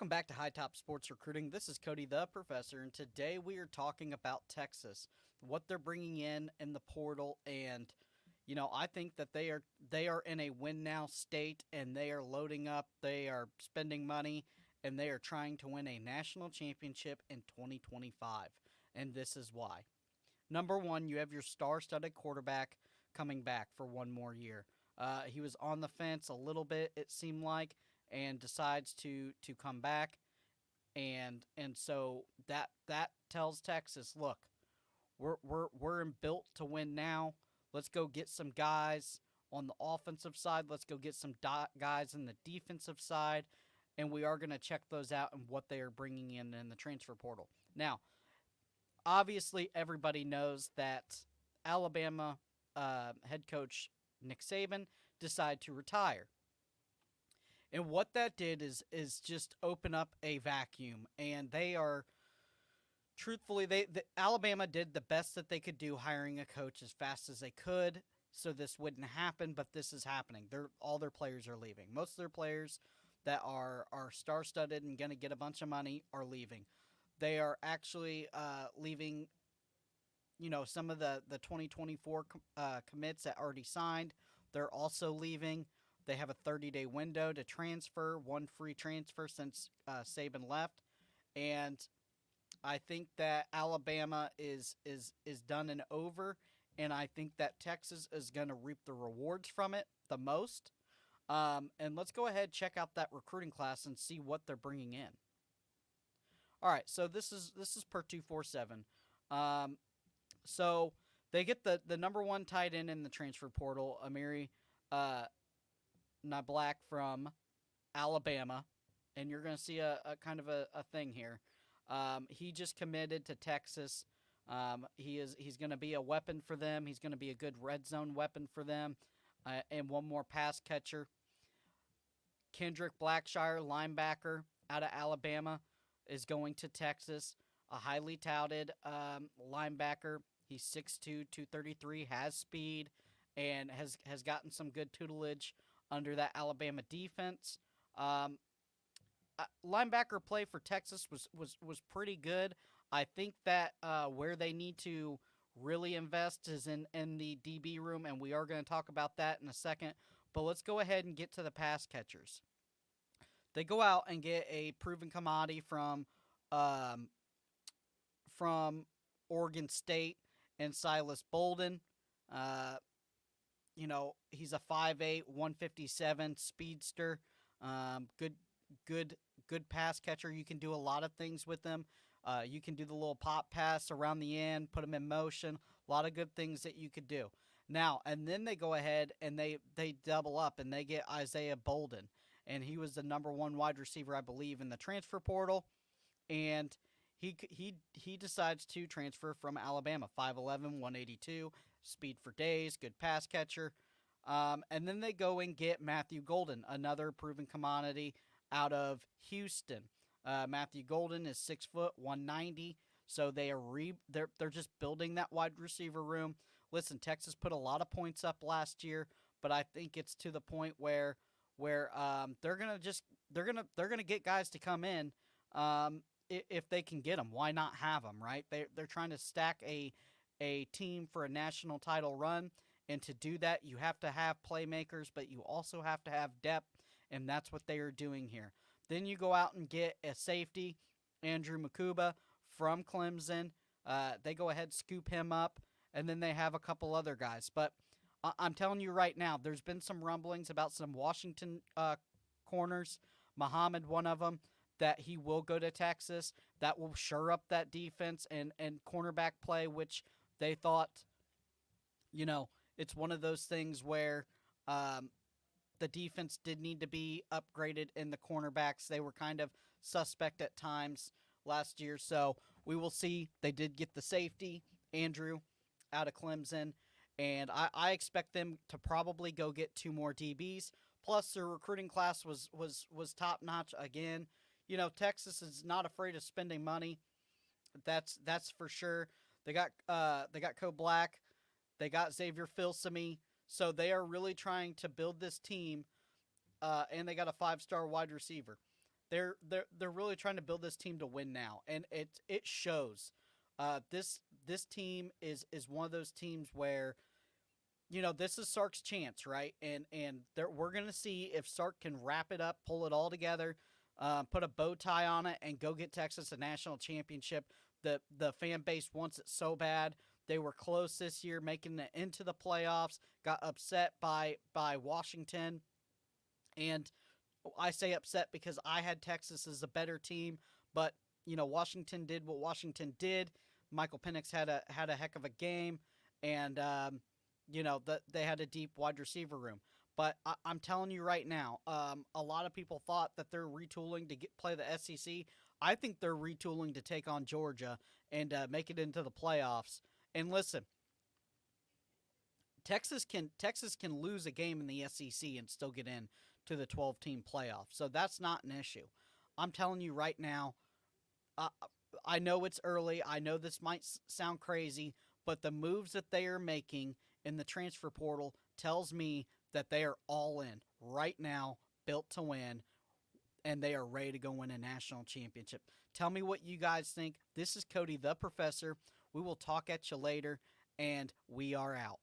Welcome back to High Top Sports Recruiting. This is Cody the Professor, and today we are talking about Texas, what they're bringing in the portal, and I think that they are in a win now state, and they are loading up, they are spending money, and they are trying to win a national championship in 2025, and this is why. Number one, you have your star-studded quarterback coming back for one more year. He was on the fence a little bit, it seemed like, and decides to come back, and so that tells Texas, look, we're built to win now. Let's go get some guys on the offensive side. Let's go get some guys in the defensive side, and we are going to check those out and what they are bringing in the transfer portal. Now, obviously, everybody knows that Alabama head coach Nick Saban decided to retire. And what that did is just open up a vacuum, and they are truthfully Alabama did the best that they could do, hiring a coach as fast as they could, so this wouldn't happen. But this is happening. All their players are leaving. Most of their players that are star studded and going to get a bunch of money are leaving. They are actually leaving. Some of the 2024 commits that already signed, they're also leaving. They have a 30-day window to transfer, one free transfer since Saban left, and I think that Alabama is done and over, and I think that Texas is going to reap the rewards from it the most. And let's go ahead, check out that recruiting class and see what they're bringing in. All right, so this is per 247. So they get the number one tight end in the transfer portal, Amiri Black from Alabama, and you're going to see a kind of a thing here. He just committed to Texas. He's going to be a weapon for them. He's going to be a good red zone weapon for them, and one more pass catcher. Kendrick Blackshire, linebacker out of Alabama, is going to Texas. A highly touted linebacker. He's 6'2", 233, has speed, and has gotten some good tutelage under that Alabama defense. Linebacker play for Texas was pretty good. I think that where they need to really invest is in the DB room, and we are going to talk about that in a second. But let's go ahead and get to the pass catchers. They go out and get a proven commodity from Oregon State and Silas Bolden. Uh, he's a 5'8", 157 speedster. Good, good pass catcher. You can do a lot of things with him. You can do the little pop pass around the end, put him in motion. A lot of good things that you could do. Now, and then they go ahead and they double up and they get Isaiah Bolden. And he was the number one wide receiver, I believe, in the transfer portal. And he decides to transfer from Alabama, 5'11", 182, speed for days, good pass catcher. And then they go and get Matthew Golden, another proven commodity out of Houston. Matthew Golden is 6 foot, 190. So they're just building that wide receiver room. Listen, Texas put a lot of points up last year, but I think it's to the point where they're gonna get guys to come in. If they can get them, why not have them, right? They're trying to stack a team for a national title run, and to do that, you have to have playmakers, but you also have to have depth, and that's what they are doing here. Then you go out and get a safety, Andrew Makuba from Clemson. They go ahead, scoop him up, and then they have a couple other guys. But I'm telling you right now, there's been some rumblings about some Washington corners, Muhammad, one of them, that he will go to Texas. That will shore up that defense and cornerback play, which they thought, it's one of those things where the defense did need to be upgraded in the cornerbacks. They were kind of suspect at times last year. So we will see. They did get the safety, Andrew, out of Clemson. And I expect them to probably go get two more DBs. Plus, their recruiting class was top notch again. Texas is not afraid of spending money. That's for sure. They got Ko Black. They got Xavier Filsaime. So they are really trying to build this team, and they got a 5-star wide receiver. They're really trying to build this team to win now, and it shows. This team is one of those teams where this is Sark's chance, right? And we're gonna see if Sark can wrap it up, pull it all together, put a bow tie on it, and go get Texas a national championship. The fan base wants it so bad. They were close this year, making it into the playoffs. Got upset by Washington, and I say upset because I had Texas as a better team, but Washington did what Washington did. Michael Penix had a heck of a game, and they had a deep wide receiver room. But I'm telling you right now, a lot of people thought that they're retooling to play the SEC. I think they're retooling to take on Georgia and make it into the playoffs. And listen, Texas can lose a game in the SEC and still get in to the 12-team playoff. So that's not an issue. I'm telling you right now, uh, I know it's early. I know this might sound crazy, but the moves that they are making in the transfer portal tells me that they are all in right now, built to win, and they are ready to go win a national championship. Tell me what you guys think. This is Cody the Professor. We will talk at you later, and we are out.